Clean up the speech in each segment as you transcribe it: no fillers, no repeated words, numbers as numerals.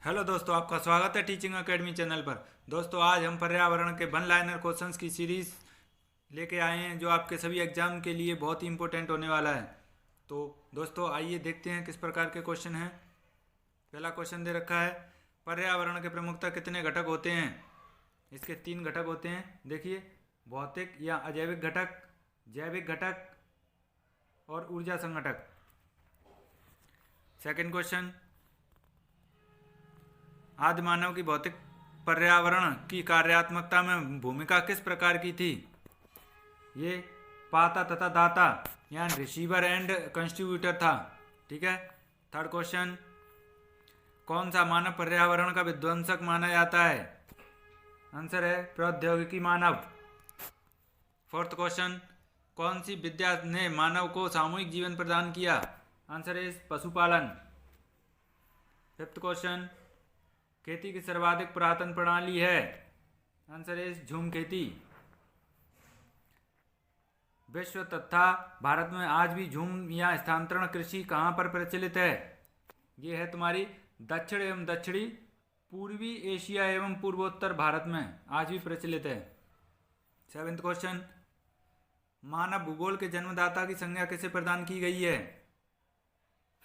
Hello दोस्तों, आपका स्वागत है टीचिंग एकेडमी चैनल पर। दोस्तों, आज हम पर्यावरण के वन लाइनर क्वेश्चंस की सीरीज लेके आए हैं जो आपके सभी एग्जाम के लिए बहुत ही इंपॉर्टेंट होने वाला है। तो दोस्तों, आइए देखते हैं किस प्रकार के क्वेश्चन हैं। पहला क्वेश्चन दे रखा है, पर्यावरण के प्रमुखतः कितने घटक होते हैं। इसके 3 घटक होते हैं। देखिए, भौतिक या अजैविक घटक, जैविक घटक और ऊर्जा संघटक। सेकंड क्वेश्चन, आदि मानव की भौतिक पर्यावरण की कार्यात्मकता में भूमिका किस प्रकार की थी। ये पाता तथा दाता यानी रिसीवर एंड कंस्ट्रीब्यूटर था। ठीक है। थर्ड क्वेश्चन, कौन सा मानव पर्यावरण का विध्वंसक माना जाता है। आंसर है प्रौद्योगिकी मानव। फोर्थ क्वेश्चन, कौन सी विद्या ने मानव को सामूहिक जीवन प्रदान किया। आंसर है पशुपालन। फिफ्थ क्वेश्चन, खेती की सर्वाधिक पुरातन प्रणाली है। आंसर है झूम खेती। विश्व तथा भारत में आज भी झूम या स्थानांतरण कृषि कहाँ पर प्रचलित है। ये है तुम्हारी दक्षिण एवं दक्षिणी पूर्वी एशिया एवं पूर्वोत्तर भारत में आज भी प्रचलित है। सेवेंथ क्वेश्चन, मानव भूगोल के जन्मदाता की संज्ञा किसे प्रदान की गई है।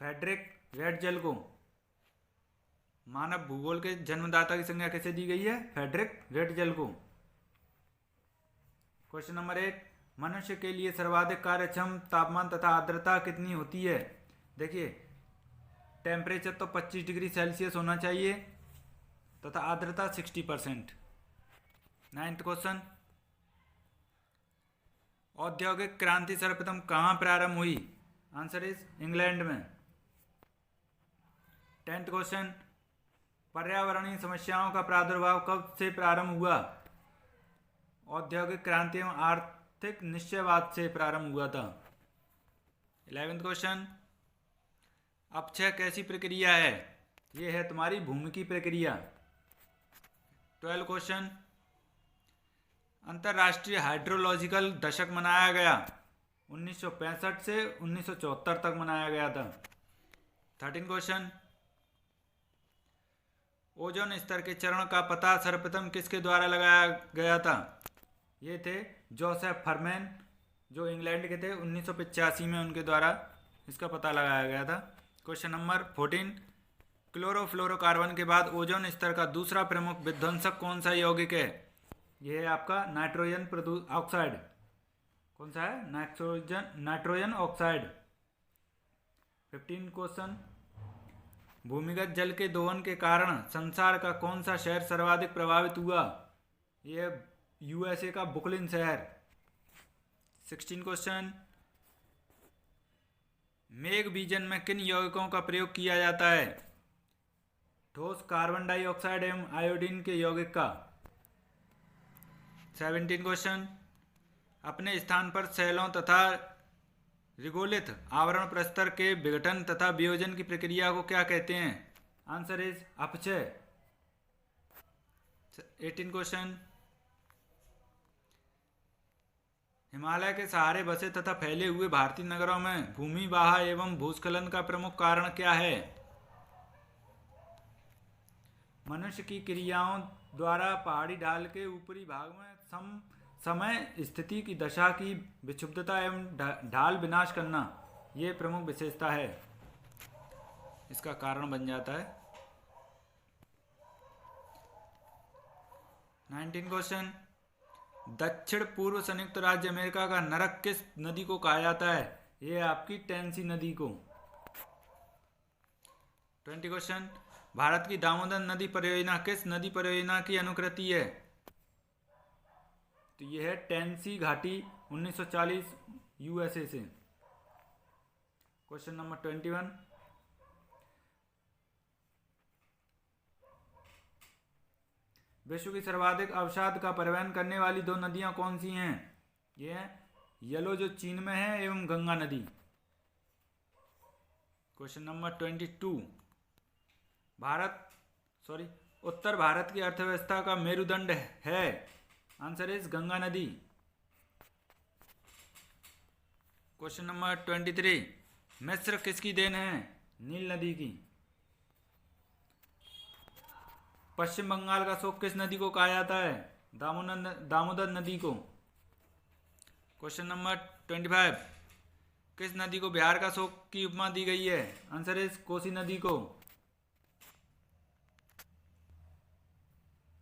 फ्रेडरिक रेडजल को। मानव भूगोल के जन्मदाता की संज्ञा किसे दी गई है। फ्रेडरिक रेडजल को। क्वेश्चन नंबर 1, मनुष्य के लिए सर्वाधिक कार्यक्षम तापमान तथा आर्द्रता कितनी होती है। देखिए, टेम्परेचर तो 25 डिग्री सेल्सियस होना चाहिए तथा आर्द्रता 60%। नाइन्थ क्वेश्चन, औद्योगिक क्रांति सर्वप्रथम कहाँ प्रारंभ हुई। आंसर इज इंग्लैंड में। 10th क्वेश्चन, पर्यावरणीय समस्याओं का प्रादुर्भाव कब से प्रारंभ हुआ। औद्योगिक क्रांति एवं आर्थिक निश्चयवाद से प्रारंभ हुआ था। 11th क्वेश्चन, अपक्षय कैसी प्रक्रिया है। यह है तुम्हारी भूमि की प्रक्रिया। 12th क्वेश्चन, अंतर्राष्ट्रीय हाइड्रोलॉजिकल दशक मनाया गया 1965 से 1974 तक मनाया गया था। 13th क्वेश्चन, ओजोन स्तर के चरण का पता सर्वप्रथम किसके द्वारा लगाया गया था। ये थे जोसेफ फरमैन, जो इंग्लैंड के थे। 1985 में उनके द्वारा इसका पता लगाया गया था। क्वेश्चन नंबर 14, क्लोरोफ्लोरोकार्बन के बाद ओजोन स्तर का दूसरा प्रमुख विध्वंसक कौन सा यौगिक है। यह है आपका नाइट्रोजन ऑक्साइड। कौन सा है। Nitrogen oxide. 15 क्वेश्चन, भूमिगत जल के दोहन के कारण संसार का कौन सा शहर सर्वाधिक प्रभावित हुआ। यह यूएसए का बुकलिन शहर। 16 क्वेश्चन, मेघ बीजन में किन यौगिकों का प्रयोग किया जाता है। ठोस कार्बन डाइऑक्साइड एवं आयोडीन के यौगिक का। 17 क्वेश्चन, अपने स्थान पर सेलों तथा रिगोलिथ आवरण प्रस्तर के विघटन तथा वियोजन की प्रक्रिया को क्या कहते हैं। आंसर इज अपक्षय। 18 क्वेश्चन, हिमालय के सहारे बसे तथा फैले हुए भारतीय नगरों में भूमि बहा एवं भूस्खलन का प्रमुख कारण क्या है। मनुष्य की क्रियाओं द्वारा पहाड़ी ढाल के ऊपरी भाग में समय स्थिति की दशा की विक्षुब्धता एवं ढाल विनाश करना, ये प्रमुख विशेषता है, इसका कारण बन जाता है। 19 क्वेश्चन, दक्षिण पूर्व संयुक्त राज्य अमेरिका का नरक किस नदी को कहा जाता है। यह आपकी टेनेसी नदी को। 20 क्वेश्चन, भारत की दामोदर नदी परियोजना किस नदी परियोजना की अनुकृति है। तो यह है टेनेसी घाटी 1940 यूएसए से। क्वेश्चन नंबर 21, विश्व की सर्वाधिक अवसाद का परिवहन करने वाली 2 नदियां कौन सी हैं। ये है येलो जो चीन में है एवं गंगा नदी। क्वेश्चन नंबर 22, उत्तर भारत की अर्थव्यवस्था का मेरुदंड है। आंसर इज गंगा नदी। क्वेश्चन नंबर 23, मिस्र किसकी देन है। नील नदी की। पश्चिम बंगाल का शोक किस नदी को कहा जाता है? दामोदर नदी को। क्वेश्चन नंबर 25, किस नदी को बिहार का शोक की उपमा दी गई है? आंसर इज कोसी नदी को।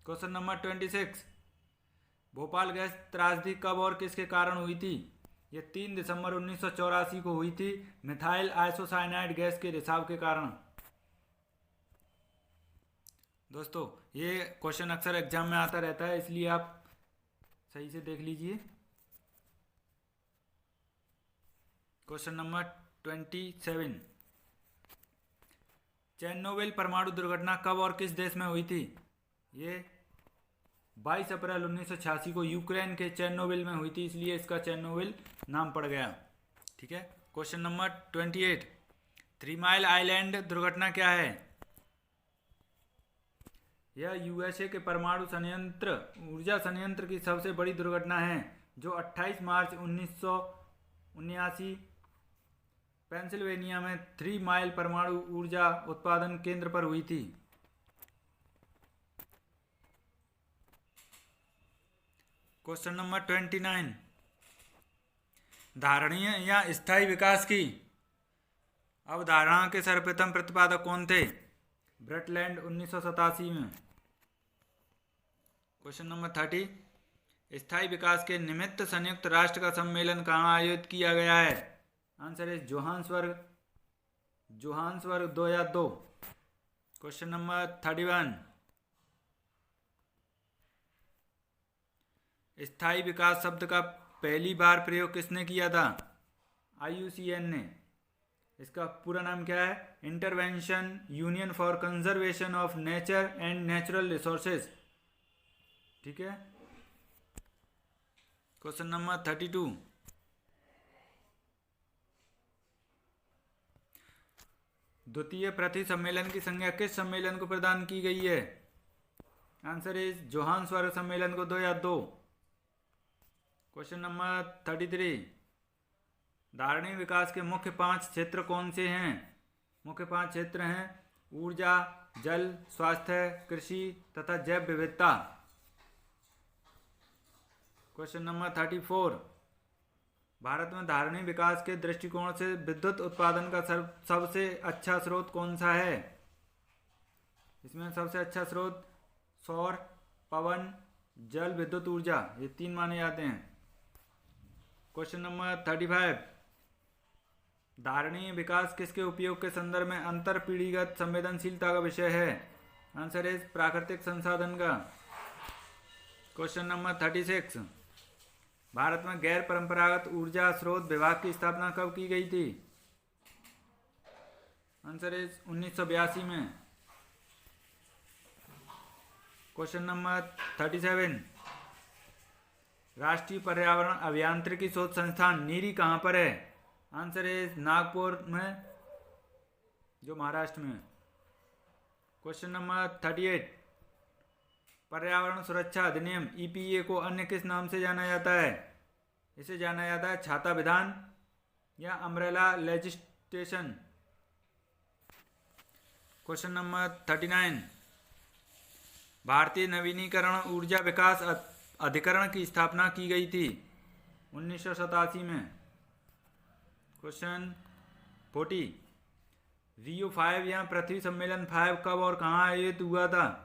क्वेश्चन नंबर 26, भोपाल गैस त्रासदी कब और किसके कारण हुई थी? ये 3 दिसंबर 1984 को हुई थी, मिथाइल आइसोसाइनाइड गैस के रिसाव के कारण। दोस्तों ये क्वेश्चन अक्सर एग्जाम में आता रहता है, इसलिए आप सही से देख लीजिए। क्वेश्चन नंबर 27, चेरनोबिल परमाणु दुर्घटना कब और किस देश में हुई थी? ये 22 अप्रैल 1986 को यूक्रेन के चेरनोबिल में हुई थी, इसलिए इसका चेरनोबिल नाम पड़ गया। ठीक है। क्वेश्चन नंबर 28, 3 माइल आइलैंड दुर्घटना क्या है? यह यूएसए के परमाणु ऊर्जा संयंत्र की सबसे बड़ी दुर्घटना है, जो 28 मार्च 1979 पेंसिल्वेनिया में 3 माइल परमाणु ऊर्जा उत्पादन केंद्र पर हुई थी। क्वेश्चन नंबर 29, धारणीय या स्थायी विकास की अवधारणा के सर्वप्रथम प्रतिपादक कौन थे? ब्रटलैंड 1987 में। क्वेश्चन नंबर 30, स्थायी विकास के निमित्त संयुक्त राष्ट्र का सम्मेलन कहाँ आयोजित किया गया है? Answer is Johannesburg 2002। Question number 31, स्थायी विकास शब्द का पहली बार प्रयोग किसने किया था? IUCN ने। इसका पूरा नाम क्या है? Intervention union for conservation of nature and natural resources. ठीक है। क्वेश्चन नंबर 32, द्वितीय पृथ्वी सम्मेलन की संज्ञा किस सम्मेलन को प्रदान की गई है? आंसर इज जोहान्सबर्ग सम्मेलन को 2002। क्वेश्चन नंबर 33, धारणीय विकास के मुख्य 5 क्षेत्र कौन से हैं? मुख्य 5 क्षेत्र हैं ऊर्जा, जल, स्वास्थ्य, कृषि तथा जैव विविधता। क्वेश्चन नंबर 34, भारत में धारणीय विकास के दृष्टिकोण से विद्युत उत्पादन का सबसे अच्छा स्रोत कौन सा है? इसमें सबसे अच्छा स्रोत सौर, पवन, जल विद्युत ऊर्जा, ये 3 माने जाते हैं। क्वेश्चन नंबर 35, धारणीय विकास किसके उपयोग के संदर्भ में अंतर पीढ़ीगत संवेदनशीलता का विषय है? आंसर इज प्राकृतिक संसाधन का। क्वेश्चन नंबर 36, भारत में गैर परंपरागत ऊर्जा स्रोत विभाग की स्थापना कब की गई थी? आंसर इज 1982 में। क्वेश्चन नंबर 37, राष्ट्रीय पर्यावरण अभियांत्रिकी शोध संस्थान नीरी कहाँ पर है? आंसर इज नागपुर में, जो महाराष्ट्र में। क्वेश्चन नंबर 38, पर्यावरण सुरक्षा अधिनियम EPA को अन्य किस नाम से जाना जाता है? इसे जाना जाता है छाता विधान या अम्ब्रेला लेजिस्लेशन। क्वेश्चन नंबर 39, भारतीय नवीनीकरण ऊर्जा विकास अधिकरण की स्थापना की गई थी 1987 में। क्वेश्चन 40, Rio 5 या पृथ्वी सम्मेलन 5 कब और कहाँ आयोजित हुआ था?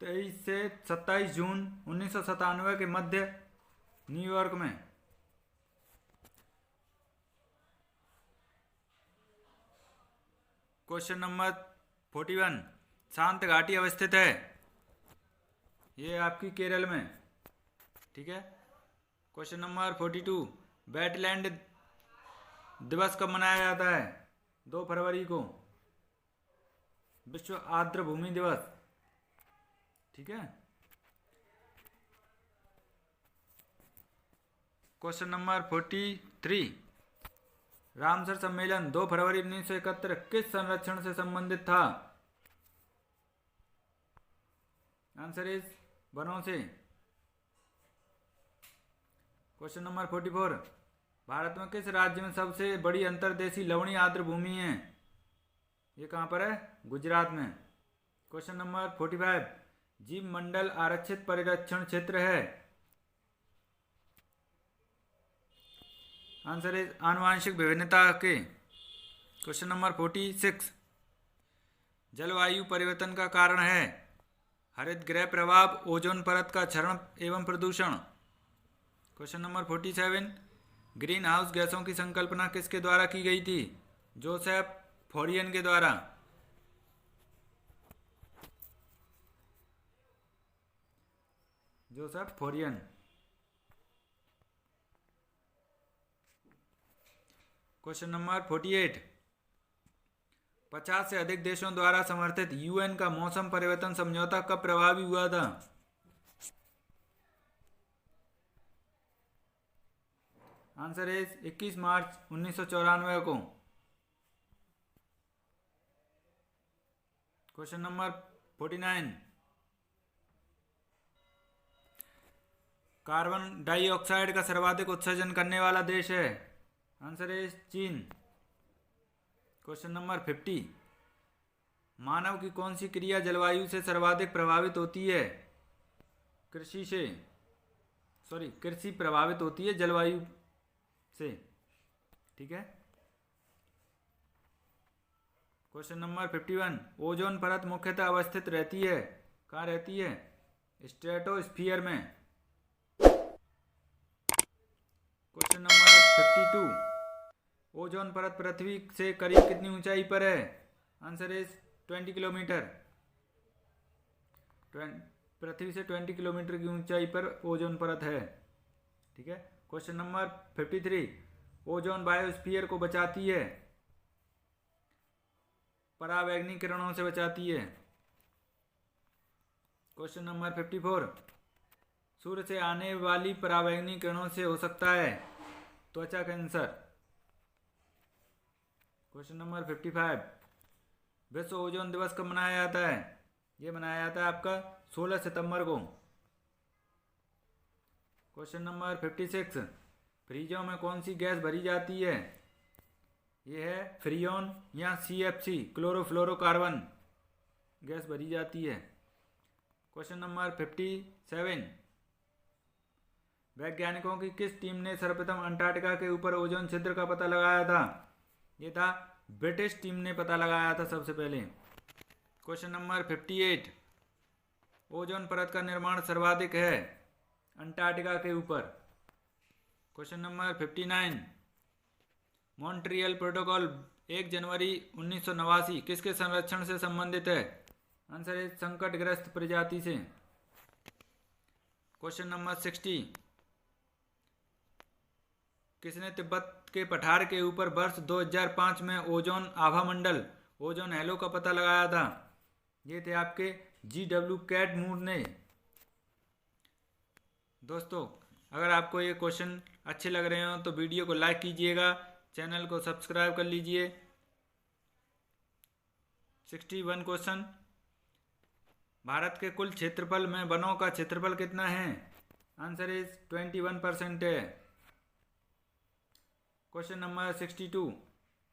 23 से 27 जून 1997 के मध्य न्यूयॉर्क में। क्वेश्चन नंबर 41, शांत घाटी अवस्थित है? ये आपकी केरल में। ठीक है। क्वेश्चन नंबर 42, वेटलैंड दिवस कब मनाया जाता है? 2 फरवरी को, विश्व आर्द्र भूमि दिवस। ठीक है। क्वेश्चन नंबर 43, रामसर सम्मेलन 2 फरवरी 1971 किस संरक्षण से संबंधित था? आंसर इज वनों से। क्वेश्चन नंबर 44, भारत में किस राज्य में सबसे बड़ी अंतर्देशीय लवणीय आर्द्र भूमि है? ये कहाँ पर है? गुजरात में। क्वेश्चन नंबर 45, जीव मंडल आरक्षित परिरक्षण क्षेत्र है। आंसर इज आनुवांशिक विभिन्नता के। क्वेश्चन नंबर 46, जलवायु परिवर्तन का कारण है हरित गृह प्रभाव, ओजोन परत का क्षरण एवं प्रदूषण। क्वेश्चन नंबर 47, ग्रीन हाउस गैसों की संकल्पना किसके द्वारा की गई थी? जोसेफ फोरियन के द्वारा। जोसेफ फोरियन। क्वेश्चन नंबर 48, 50 से अधिक देशों द्वारा समर्थित यूएन का मौसम परिवर्तन समझौता कब प्रभावी हुआ था? आंसर इज 21 मार्च 1994 को। क्वेश्चन नंबर 49, कार्बन डाइऑक्साइड का सर्वाधिक उत्सर्जन करने वाला देश है। आंसर इज चीन। क्वेश्चन नंबर 50, मानव की कौन सी क्रिया जलवायु से सर्वाधिक प्रभावित होती है? कृषि प्रभावित होती है जलवायु से। ठीक है। क्वेश्चन नंबर 51, ओजोन परत मुख्यतः अवस्थित रहती है, कहाँ रहती है? स्ट्रेटोस्फीयर में। क्वेश्चन नंबर 52, ओजोन परत पृथ्वी से करीब कितनी ऊंचाई पर है? Answer is 20 kilometre. पृथ्वी से 20 किलोमीटर की ऊंचाई पर ओजोन परत है। ठीक है। क्वेश्चन नंबर 53, ओजोन बायोस्फीयर को बचाती है, पराबैंगनी किरणों से बचाती है। क्वेश्चन नंबर 54, सूर्य से आने वाली पराबैंगनी किरणों से हो सकता है त्वचा कैंसर। क्वेश्चन नंबर 55, विश्व ओजोन दिवस कब मनाया जाता है? ये मनाया जाता है आपका 16 सितंबर को। क्वेश्चन नंबर 56, फ्रीजों में कौन सी गैस भरी जाती है? ये है फ्रीऑन या CFC, क्लोरोफ्लोरोकार्बन गैस भरी जाती है। क्वेश्चन नंबर 57, वैज्ञानिकों की किस टीम ने सर्वप्रथम अंटार्कटिका के ऊपर ओजोन छिद्र का पता लगाया था? ये था ब्रिटिश टीम ने पता लगाया था सबसे पहले। क्वेश्चन नंबर 58, ओजोन परत का निर्माण सर्वाधिक है अंटार्कटिका के ऊपर। क्वेश्चन नंबर 59, मॉन्ट्रियल प्रोटोकॉल 1 जनवरी 1989 किसके संरक्षण से संबंधित है? आंसर है संकटग्रस्त प्रजाति से। क्वेश्चन नंबर 60, किसने तिब्बत के पठार के ऊपर वर्ष 2005 में ओजोन आभा मंडल, ओजोन हेलो का पता लगाया था? ये थे आपके GW कैटमूर ने। दोस्तों, अगर आपको ये क्वेश्चन अच्छे लग रहे हो तो वीडियो को लाइक कीजिएगा, चैनल को सब्सक्राइब कर लीजिए। 61 क्वेश्चन, भारत के कुल क्षेत्रफल में वनों का क्षेत्रफल कितना है? आंसर इज 21% है। क्वेश्चन नंबर 62,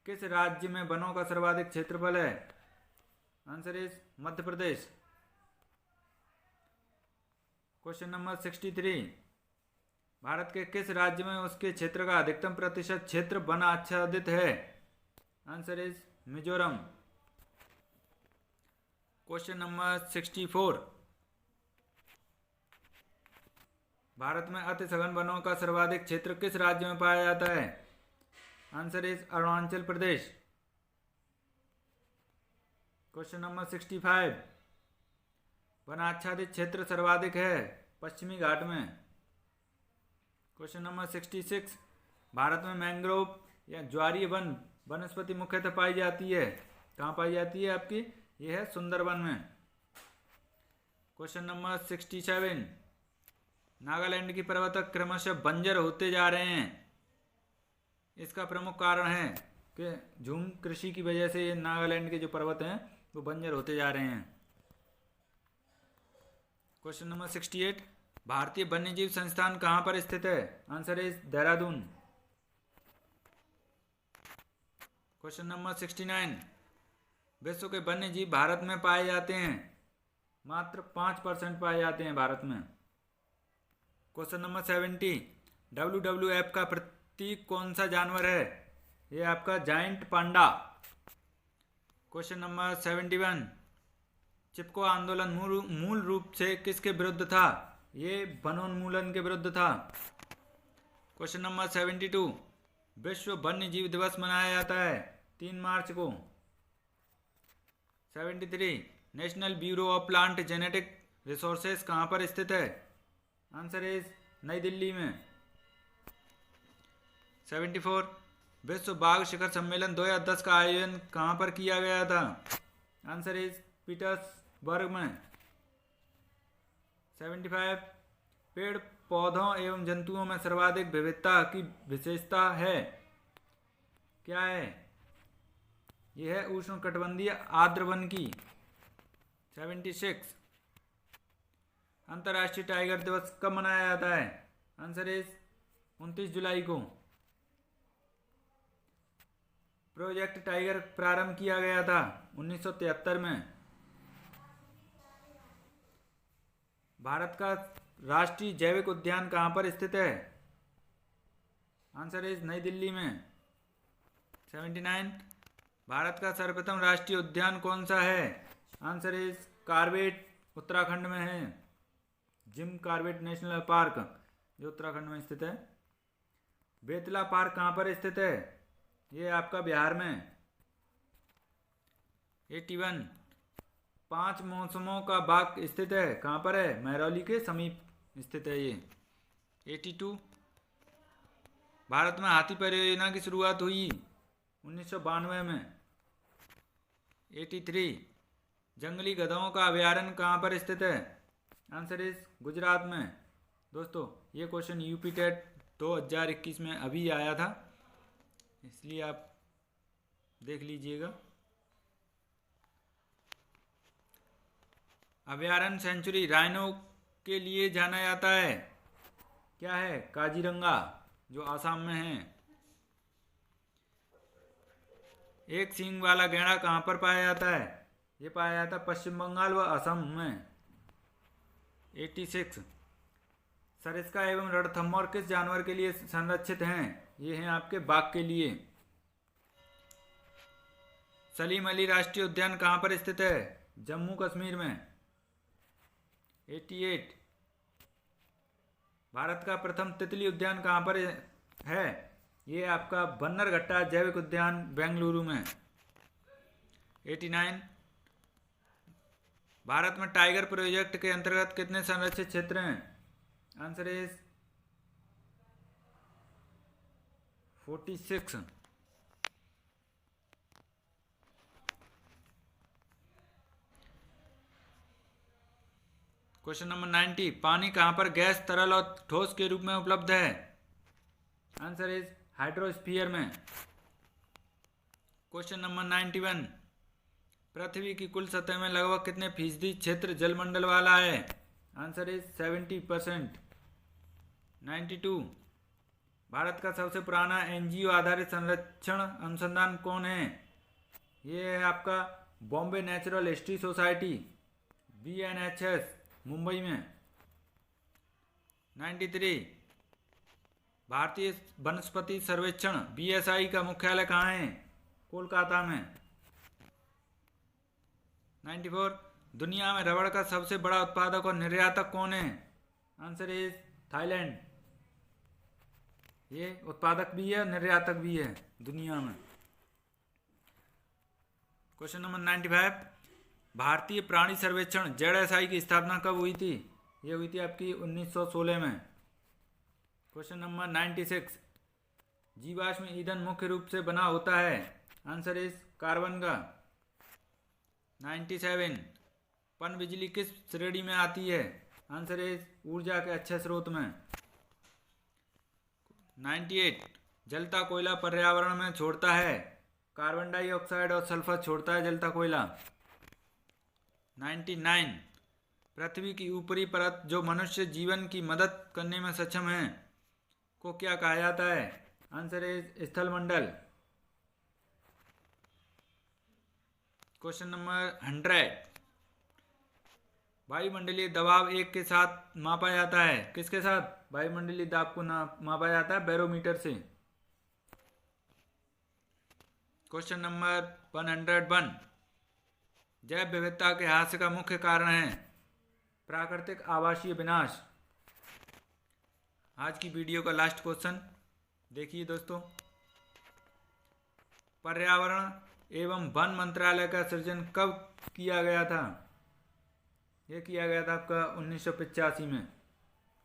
किस राज्य में वनों का सर्वाधिक क्षेत्रफल है? Answer is Madhya Pradesh. Question number 63, Bharat के किस राज्य में उसके क्षेत्र का अधिकतम प्रतिशत क्षेत्र वन आच्छादित है? Answer is Mizoram. Question number 64, Bharat में अति सघन वनों का सर्वाधिक क्षेत्र किस राज्य में पाया जाता है? Answer is Arunachal Pradesh. Question number 65, one आच्छादित क्षेत्र सर्वाधिक है पश्चिमी घाट में। क्वेश्चन नंबर 66, भारत में मैंग्रोव या ज्वारीय वन वनस्पति मुख्यतः पाई जाती है, कहाँ पाई जाती है आपकी? यह है सुंदरबन में। क्वेश्चन नंबर 67, नागालैंड की पर्वत क्रमशः बंजर होते जा रहे हैं, इसका प्रमुख कारण है कि झूम कृषि की वजह से ये नागालैंड के जो पर्वत हैं वो बंजर होते जा रहे हैं। क्वेश्चन नंबर 68, भारतीय वन्यजीव संस्थान कहाँ पर स्थित है? Answer is Dehradun. Question number 69, विश्व के वन्यजीव भारत में पाए जाते हैं, मात्र 5% पाए जाते हैं भारत में। क्वेश्चन नंबर 70, WWF का प्रतीक कौन सा जानवर है? ये आपका जाइंट पांडा। क्वेश्चन नंबर 71, चिपको आंदोलन मूल रूप से किसके विरुद्ध था? ये वनोन्मूलन के विरुद्ध था। क्वेश्चन नंबर 72, विश्व वन्य जीव दिवस मनाया जाता है 3 मार्च को। 73, national bureau of plant genetic resources कहाँ पर स्थित है? आंसर इज नई दिल्ली में। 74, विश्व बाघ शिखर सम्मेलन 2010 का आयोजन कहाँ पर किया गया था? आंसर इज पीटर्सबर्ग में। 75, पेड़ पौधों एवं जंतुओं में सर्वाधिक विविधता की विशेषता है, क्या है? यह है उष्णकटिबंधीय आर्द्र वन की। 76, अंतर्राष्ट्रीय टाइगर दिवस कब मनाया जाता है? आंसर इज 29 जुलाई को। प्रोजेक्ट टाइगर प्रारंभ किया गया था 1973 में। भारत का राष्ट्रीय जैविक उद्यान कहाँ पर स्थित है? आंसर इज नई दिल्ली में। 79, भारत का सर्वप्रथम राष्ट्रीय उद्यान कौन सा है? आंसर इज कार्बेट, उत्तराखंड में है। जिम कार्बेट नेशनल पार्क जो उत्तराखंड में स्थित है। बेतला पार्क कहाँ पर स्थित है? ये आपका बिहार में। 81, 5 मौसमों का बाग स्थित है, कहाँ पर है? महरौली के समीप स्थित है ये। 82, भारत में हाथी परियोजना की शुरुआत हुई 1992 में। 83, जंगली गधों का अभयारण्य कहाँ पर स्थित है? आंसर इज गुजरात में। दोस्तों ये क्वेश्चन यूपी टेट 2021 में अभी आया था, इसलिए आप देख लीजिएगा। अभयारण्य सेंचुरी राइनो के लिए जाना जाता है, क्या है? काजीरंगा जो आसाम में है। एक सींग वाला गैंडा कहाँ पर पाया जाता है? ये पाया जाता है पश्चिम बंगाल व असम में। 86, सरिस्का एवं रणथंभौर किस जानवर के लिए संरक्षित हैं? ये हैं आपके बाघ के लिए। सलीम अली राष्ट्रीय उद्यान कहाँ पर स्थित है? जम्मू कश्मीर में। 88, भारत का प्रथम तितली उद्यान कहाँ पर है? ये आपका बन्नरघट्टा जैविक उद्यान बेंगलुरु में। 89, भारत में टाइगर प्रोजेक्ट के अंतर्गत कितने संरक्षित क्षेत्र हैं? Answer is 46। क्वेश्चन नंबर 90, पानी कहाँ पर गैस, तरल और ठोस के रूप में उपलब्ध है? आंसर इज हाइड्रोस्फीयर में। क्वेश्चन नंबर 91, पृथ्वी की कुल सतह में लगभग कितने फीसदी क्षेत्र जलमंडल वाला है? Answer is 70%। 92, भारत का सबसे पुराना एनजीओ आधारित संरक्षण अनुसंधान कौन है? ये है आपका Bombay natural history society, BNHS, Mumbai में। 93, भारतीय वनस्पति सर्वेक्षण BSI का मुख्यालय कहाँ है? कोलकाता में। 94, दुनिया में रबड़ का सबसे बड़ा उत्पादक और निर्यातक कौन है? Answer is Thailand. ये उत्पादक भी है, निर्यातक भी है दुनिया में। क्वेश्चन नंबर 95, भारतीय प्राणी सर्वेक्षण ZSI की स्थापना कब हुई थी? ये हुई थी आपकी 1916 में। क्वेश्चन नंबर 96, जीवाश्म ईंधन मुख्य रूप से बना होता है? आंसर इज कार्बन का। 97, पनबिजली किस श्रेणी में आती है? आंसर इज ऊर्जा के अच्छे स्रोत में। 98, जलता कोयला पर्यावरण में छोड़ता है कार्बन डाइऑक्साइड और सल्फर छोड़ता है जलता कोयला। 99, पृथ्वी की ऊपरी परत जो मनुष्य जीवन की मदद करने में सक्षम है को क्या कहा जाता है? आंसर इज स्थलमंडल। क्वेश्चन नंबर 100, वायुमंडलीय दबाव एक के साथ मापा जाता है। किसके साथ? वायुमंडलीय दाब को मापा जाता है बैरोमीटर से। Question number 101। जैव विविधता के ह्रास का मुख्य कारण है प्राकृतिक आवासीय विनाश। आज की वीडियो का लास्ट क्वेश्चन देखिए दोस्तों। पर्यावरण एवं वन मंत्रालय का सृजन कब किया गया था? ये किया गया था आपका 1985 में।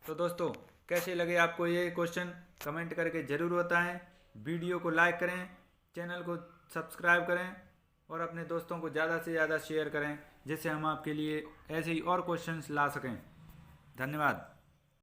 तो दोस्तों कैसे लगे आपको ये क्वेश्चन कमेंट करके ज़रूर बताएं। वीडियो को लाइक करें, चैनल को सब्सक्राइब करें और अपने दोस्तों को ज़्यादा से ज़्यादा शेयर करें, जिससे हम आपके लिए ऐसे ही और क्वेश्चंस ला सकें। धन्यवाद।